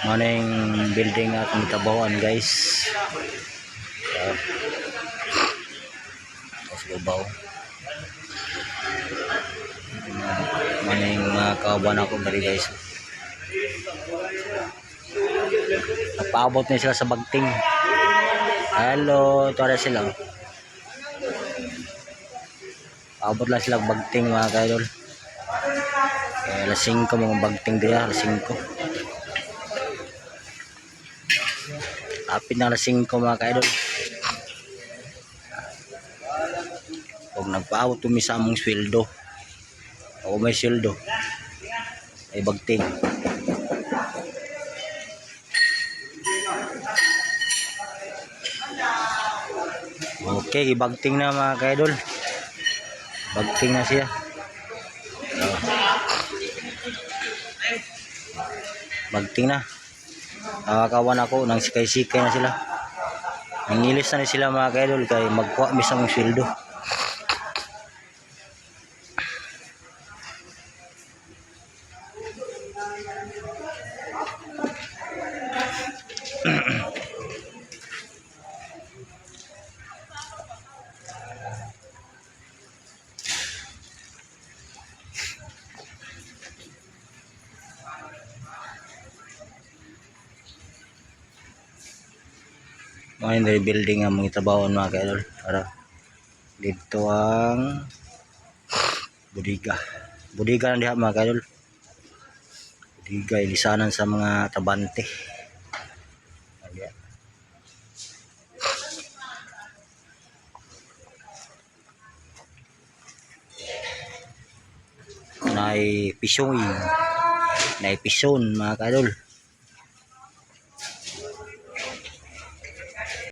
Maning building at Mitabawan guys. Sa babaw. Maning kauban ako dari guys. Napaabot na sila sa Bagting. Hello, ito na sila. Paabot lang sila Bagting mga kaidol. Alas 5 mga Bagting dia, alas 5. Apit na alas 5 mga kaidol. Huwag nagpaabot tumi sa among sweldo. Ako may sweldo ay Bagting. Okay, Bagting na mga kaidol. Bagting na siya. Bagting na. Nakakawan ako nang sikay-sikay na sila. Nangilis na sila mga kaidol kay magkuha mi sa mong sweldo. Ngayon dari building ang mga tabawon mga kaidol. Para dito ang budiga. Budiga lang diha mga kaidol. Budiga ilisanan sa mga tabante. Nay pisong, nay pison mga kaidol.